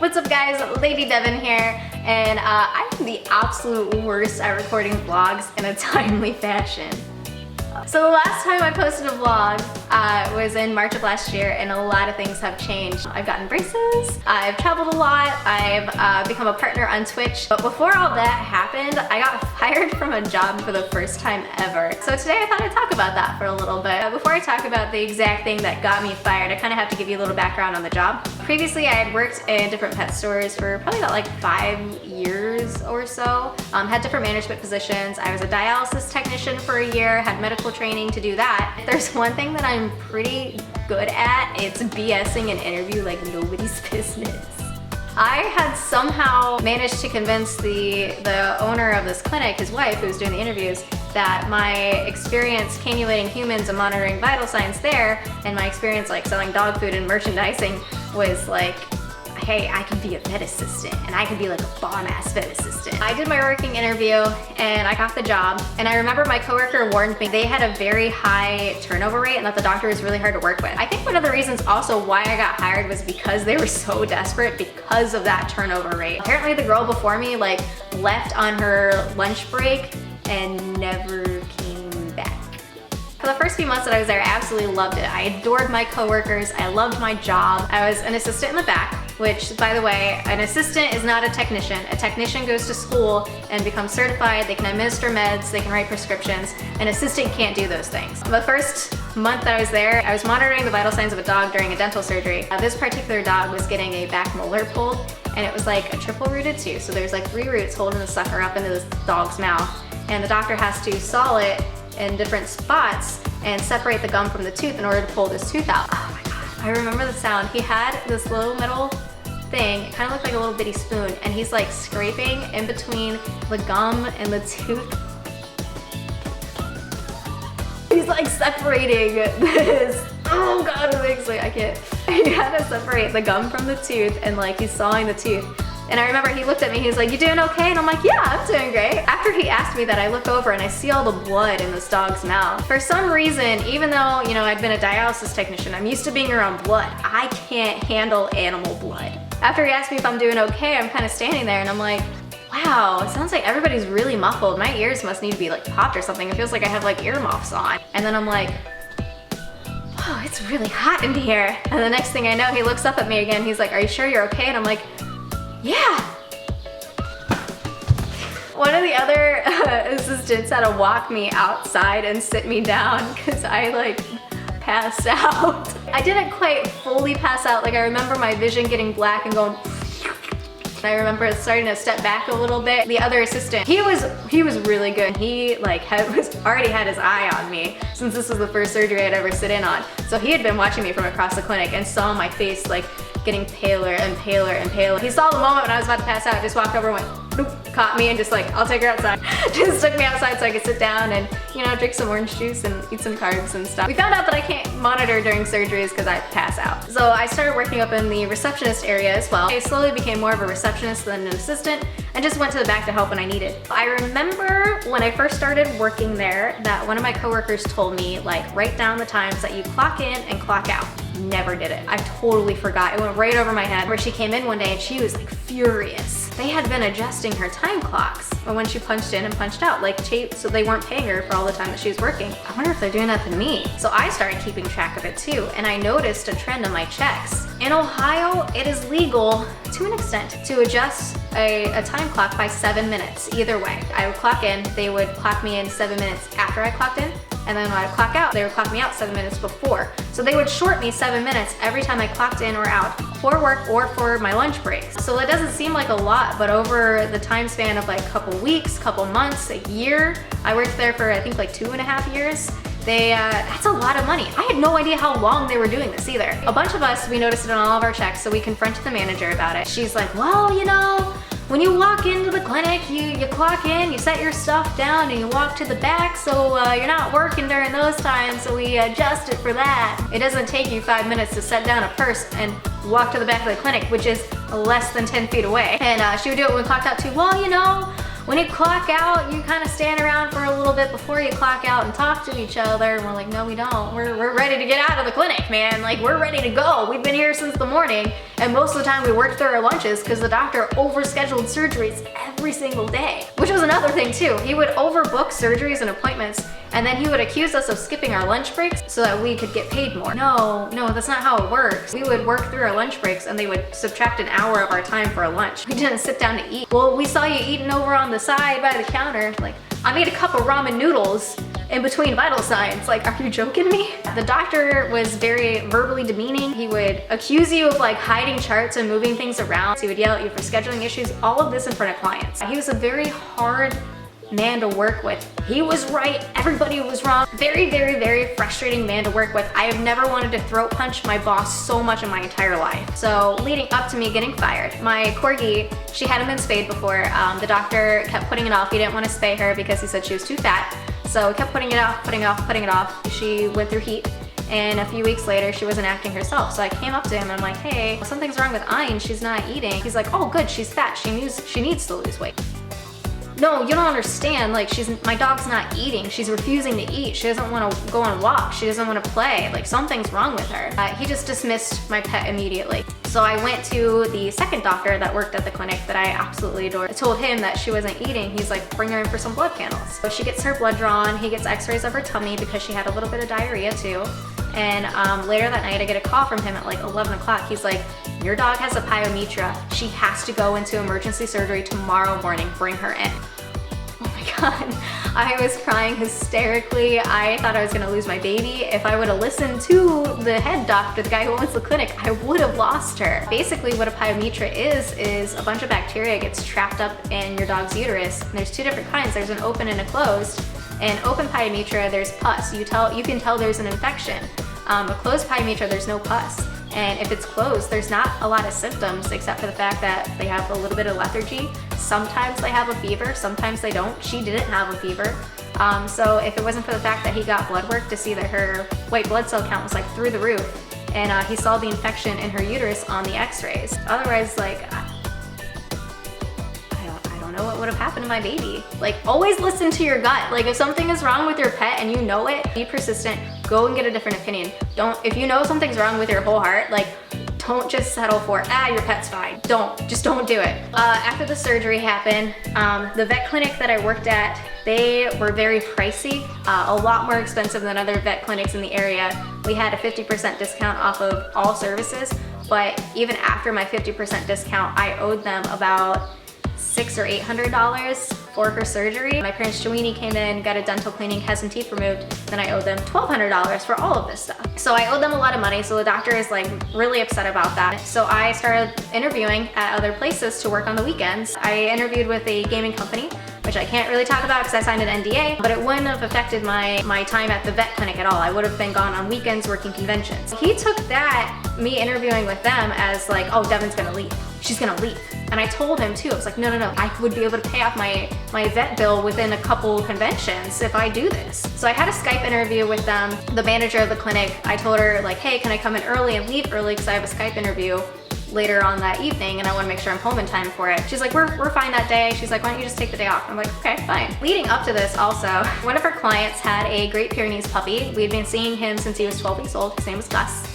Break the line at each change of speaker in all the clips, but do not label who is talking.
What's up guys, Lady Devann here, and I'm the absolute worst at recording vlogs in a timely fashion. So the last time I posted a vlog was in March of last year, and a lot of things have changed. I've gotten braces, I've traveled a lot, I've become a partner on Twitch. But before all that happened, I got fired from a job for the first time ever. So today I thought I'd talk about that for a little bit. Before I talk about the exact thing that got me fired, I kind of have to give you a little background on the job. Previously, I had worked in different pet stores for probably about like 5 years or so. Had different management positions. I was a dialysis technician for a year, had medical training to do that. If there's one thing that I'm pretty good at, it's BSing an interview like nobody's business. I had somehow managed to convince the owner of this clinic, his wife, who was doing the interviews, that my experience cannulating humans and monitoring vital signs there, and my experience like selling dog food and merchandising was like, hey, I can be a vet assistant, and I can be like a bomb-ass vet assistant. I did my working interview and I got the job, and I remember my coworker warned me they had a very high turnover rate and that the doctor was really hard to work with. I think one of the reasons also why I got hired was because they were so desperate because of that turnover rate. Apparently the girl before me like left on her lunch break and never came back. For the first few months that I was there, I absolutely loved it. I adored my coworkers, I loved my job. I was an assistant in the back, which, by the way, an assistant is not a technician. A technician goes to school and becomes certified, they can administer meds, they can write prescriptions. An assistant can't do those things. The first month that I was there, I was monitoring the vital signs of a dog during a dental surgery. This particular dog was getting a back molar pulled, and it was like a triple rooted tooth. So there's like 3 roots holding the sucker up into this dog's mouth, and the doctor has to saw it in different spots and separate the gum from the tooth in order to pull this tooth out. Oh my God, I remember the sound. He had this little metal thing, it kind of looked like a little bitty spoon, and he's like scraping in between the gum and the tooth. He's like separating this. Oh God, it makes like, I can't. He had to separate the gum from the tooth, and like he's sawing the tooth. And I remember he looked at me, he was like, "You doing okay?" And I'm like, "Yeah, I'm doing great." After he asked me that, I look over and I see all the blood in this dog's mouth. For some reason, even though, you know, I'd been a dialysis technician, I'm used to being around blood. I can't handle animal blood. After he asked me if I'm doing okay, I'm kind of standing there and I'm like, wow, it sounds like everybody's really muffled. My ears must need to be like popped or something. It feels like I have like earmuffs on. And then I'm like, oh, it's really hot in here. And the next thing I know, he looks up at me again. He's like, "Are you sure you're okay?" And I'm like, yeah. One of the other assistants had to walk me outside and sit me down because I like passed out. I didn't quite fully pass out. Like I remember my vision getting black and going. I remember starting to step back a little bit. The other assistant, he was really good. He like already had his eye on me since this was the first surgery I'd ever sit in on. So he had been watching me from across the clinic and saw my face like getting paler and paler and paler. He saw the moment when I was about to pass out, just walked over and went, boop, caught me and just like, "I'll take her outside." Just took me outside so I could sit down and, you know, drink some orange juice and eat some carbs and stuff. We found out that I can't monitor during surgeries because I pass out. So I started working up in the receptionist area as well. I slowly became more of a receptionist than an assistant and just went to the back to help when I needed. I remember when I first started working there that one of my coworkers told me, like, write down the times that you clock in and clock out. Never did it. I totally forgot. It went right over my head. Where she came in one day and she was like furious. They had been adjusting her time clocks when she punched in and punched out, like so they weren't paying her for all the time that she was working. I wonder if they're doing that to me. So I started keeping track of it too, and I noticed a trend on my checks. In Ohio, it is legal to an extent to adjust a time clock by 7 minutes. Either way, I would clock in, they would clock me in 7 minutes after I clocked in, and then when I would clock out, they would clock me out 7 minutes before. So they would short me 7 minutes every time I clocked in or out for work or for my lunch breaks. So it doesn't seem like a lot, but over the time span of like a couple weeks, couple months, a year, I worked there for I think like 2.5 years. That's a lot of money. I had no idea how long they were doing this either. A bunch of us, we noticed it on all of our checks, so we confronted the manager about it. She's like, "Well, you know, when you walk into the clinic, you clock in, you set your stuff down, and you walk to the back, so you're not working during those times, so we adjust it for that. It doesn't take you 5 minutes to set down a purse and walk to the back of the clinic, which is less than 10 feet away." And she would do it when we clocked out too. "Well, you know, when you clock out, you kind of stand around for a little bit before you clock out and talk to each other." And we're like, "No, we don't. We're ready to get out of the clinic, man. Like, we're ready to go. We've been here since the morning, And most of the time we worked through our lunches because the doctor overscheduled surgeries every single day, which was another thing too. He would overbook surgeries and appointments, and then he would accuse us of skipping our lunch breaks so that we could get paid more. No, that's not how it works. We would work through our lunch breaks and they would subtract an hour of our time for a lunch. We didn't sit down to eat. Well, we saw you eating over on the side by the counter. Like, I made a cup of ramen noodles in between vital signs. Like, are you joking me? The doctor was very verbally demeaning. He would accuse you of like hiding charts and moving things around. He would yell at you for scheduling issues, all of this in front of clients. He was a very hard man to work with. He was right, everybody was wrong. Very, very, very frustrating man to work with. I have never wanted to throat punch my boss so much in my entire life. So leading up to me getting fired, my corgi, she hadn't been spayed before. The doctor kept putting it off. He didn't want to spay her because he said she was too fat. So he kept putting it off, putting it off, putting it off. She went through heat. And a few weeks later, she wasn't acting herself. So I came up to him and I'm like, hey, something's wrong with Ayn, she's not eating. He's like, oh good, she's fat, she needs to lose weight. No, you don't understand, like my dog's not eating, she's refusing to eat, she doesn't want to go on walks, she doesn't want to play, like something's wrong with her. He just dismissed my pet immediately. So I went to the second doctor that worked at the clinic that I absolutely adored. I told him that she wasn't eating. He's like, bring her in for some blood panels. So she gets her blood drawn, he gets x-rays of her tummy because she had a little bit of diarrhea too. And later that night I get a call from him at like 11 o'clock. He's like, your dog has a pyometra. She has to go into emergency surgery tomorrow morning. Bring her in. Oh my God. I was crying hysterically. I thought I was gonna lose my baby. If I would have listened to the head doctor, the guy who owns the clinic, I would have lost her. Basically what a pyometra is a bunch of bacteria gets trapped up in your dog's uterus. And there's two different kinds. There's an open and a closed. In open pyometra, there's pus. You can tell there's an infection. A closed pyometra, there's no pus. And if it's closed, there's not a lot of symptoms except for the fact that they have a little bit of lethargy. Sometimes they have a fever, sometimes they don't. She didn't have a fever. So if it wasn't for the fact that he got blood work to see that her white blood cell count was like through the roof, and he saw the infection in her uterus on the x-rays. Otherwise, like, know what would have happened to my baby. Like, always listen to your gut. Like, if something is wrong with your pet and you know it, be persistent, go and get a different opinion. If you know something's wrong with your whole heart, like, don't just settle for, your pet's fine. Just don't do it. After the surgery happened, the vet clinic that I worked at, they were very pricey, a lot more expensive than other vet clinics in the area. We had a 50% discount off of all services, but even after my 50% discount, I owed them about $600 or $800 for her surgery. My parents Joanie came in, got a dental cleaning, had some teeth removed, then I owed them $1,200 for all of this stuff. So I owed them a lot of money, so the doctor is like really upset about that. So I started interviewing at other places to work on the weekends. I interviewed with a gaming company, which I can't really talk about because I signed an NDA, but it wouldn't have affected my time at the vet clinic at all. I would have been gone on weekends working conventions. He took that, me interviewing with them, as like, oh, Devon's gonna leave. She's gonna leave. And I told him too, I was like, no, I would be able to pay off my vet bill within a couple conventions if I do this. So I had a Skype interview with them, the manager of the clinic. I told her like, hey, can I come in early and leave early because I have a Skype interview later on that evening and I want to make sure I'm home in time for it. She's like, we're fine that day. She's like, why don't you just take the day off? I'm like, okay, fine. Leading up to this also, one of her clients had a Great Pyrenees puppy. We'd been seeing him since he was 12 weeks old. His name was Gus.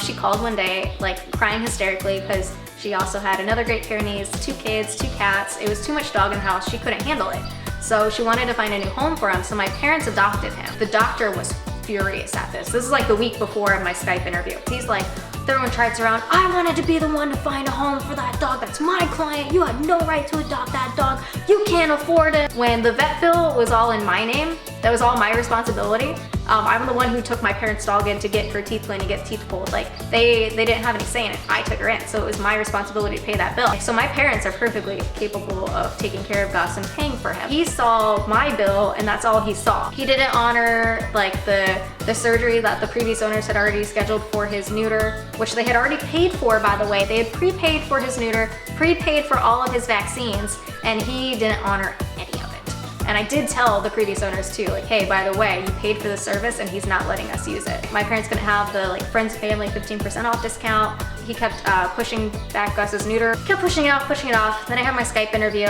She called one day like crying hysterically because she also had another Great Pyrenees, 2 kids, 2 cats. It was too much dog in the house. She couldn't handle it. So she wanted to find a new home for him. So my parents adopted him. The doctor was furious at this. This is like the week before my Skype interview. He's like, throwing charts around. I wanted to be the one to find a home for that dog. That's my client. You have no right to adopt that dog. You can't afford it. When the vet bill was all in my name, that was all my responsibility. I'm the one who took my parents' dog in to get her teeth cleaned and get teeth pulled. Like, they didn't have any say in it. I took her in, so it was my responsibility to pay that bill. So my parents are perfectly capable of taking care of Gus and paying for him. He saw my bill, and that's all he saw. He didn't honor like the surgery that the previous owners had already scheduled for his neuter, which they had already paid for, by the way. They had prepaid for his neuter, prepaid for all of his vaccines, and he didn't honor any of it. And I did tell the previous owners too, like, hey, by the way, you paid for the service and he's not letting us use it. My parents couldn't have the like friends and family 15% off discount. He kept pushing back Gus's neuter, kept pushing it off. Then I had my Skype interview.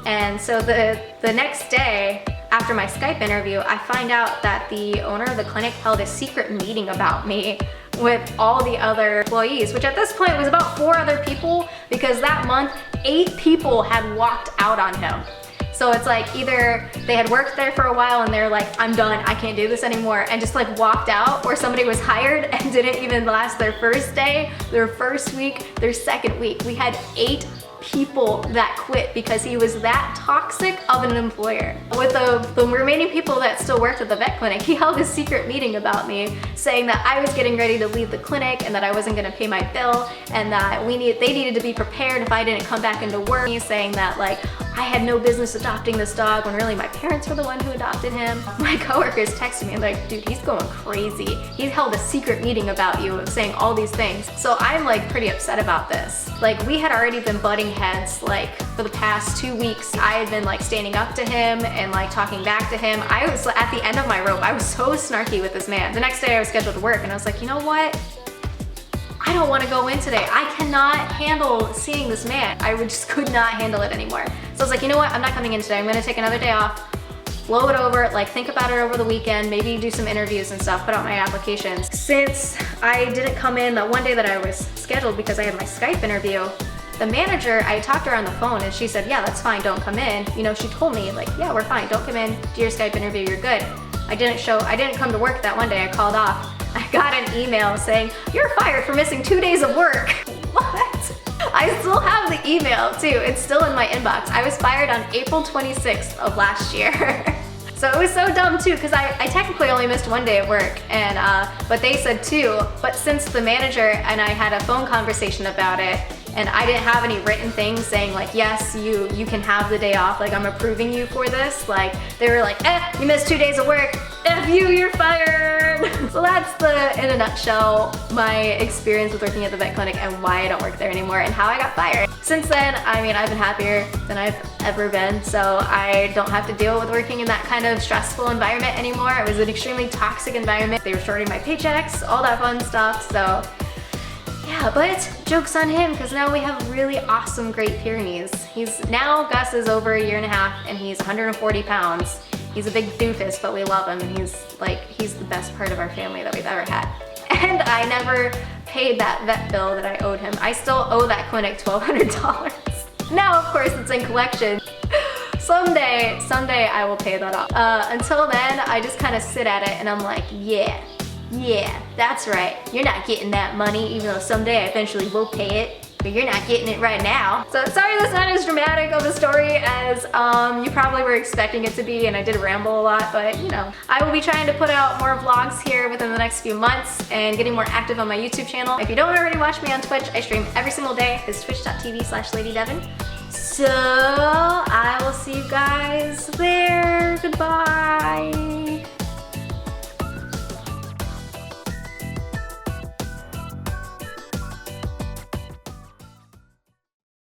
And so the next day, after my Skype interview, I find out that the owner of the clinic held a secret meeting about me with all the other employees, which at this point was about 4 other people, because that month 8 people had walked out on him. So it's like either they had worked there for a while and they're like, I'm done, I can't do this anymore, and just like walked out, or somebody was hired and didn't even last their first day, their first week, their second week. We had 8 people that quit because he was that toxic of an employer. With the remaining people that still worked at the vet clinic, he held a secret meeting about me, saying that I was getting ready to leave the clinic and that I wasn't gonna pay my bill, and that they needed to be prepared if I didn't come back into work. He's saying that like I had no business adopting this dog when really my parents were the one who adopted him. My coworkers texted me and like, dude, he's going crazy. He held a secret meeting about you, saying all these things. So I'm like pretty upset about this. Like, we had already been butting heads like for the past 2 weeks. I had been like standing up to him and like talking back to him. I was at the end of my rope. I was so snarky with this man. The next day I was scheduled to work and I was like, you know what? I don't want to go in today. I cannot handle seeing this man. I just could not handle it anymore. So I was like, you know what? I'm not coming in today. I'm gonna take another day off, blow it over, like think about it over the weekend, maybe do some interviews and stuff, put out my applications. Since I didn't come in that one day that I was scheduled because I had my Skype interview, the manager, I talked to her on the phone and she said, yeah, that's fine, don't come in. You know, she told me like, yeah, we're fine, don't come in, do your Skype interview, you're good. I didn't come to work that one day, I called off. I got an email saying, you're fired for missing 2 days of work. What? I still have the email too. It's still in my inbox. I was fired on April 26th of last year. So it was so dumb too, because I technically only missed 1 day of work, and but they said 2. But since the manager and I had a phone conversation about it, and I didn't have any written things saying like, yes, you can have the day off, like I'm approving you for this, like they were like, you missed 2 days of work, F you, you're fired. So that's in a nutshell, my experience with working at the vet clinic and why I don't work there anymore and how I got fired. Since then, I mean, I've been happier than I've ever been, so I don't have to deal with working in that kind of stressful environment anymore. It was an extremely toxic environment. They were shorting my paychecks, all that fun stuff, so yeah, but joke's on him, because now we have really awesome Great Pyrenees. Now Gus is over 1.5 years and he's 140 pounds. He's a big doofus, but we love him, and he's the best part of our family that we've ever had. And I never paid that vet bill that I owed him. I still owe that clinic $1,200. Now, of course, it's in collection. Someday I will pay that off. Until then, I just kind of sit at it and I'm like, yeah, that's right. You're not getting that money, even though someday I eventually will pay it. But you're not getting it right now. So sorry that's not as dramatic of a story as you probably were expecting it to be, and I did ramble a lot, but you know. I will be trying to put out more vlogs here within the next few months and getting more active on my YouTube channel. If you don't already watch me on Twitch, I stream every single day. It's twitch.tv/LadyDevann. So I will see you guys there. Goodbye.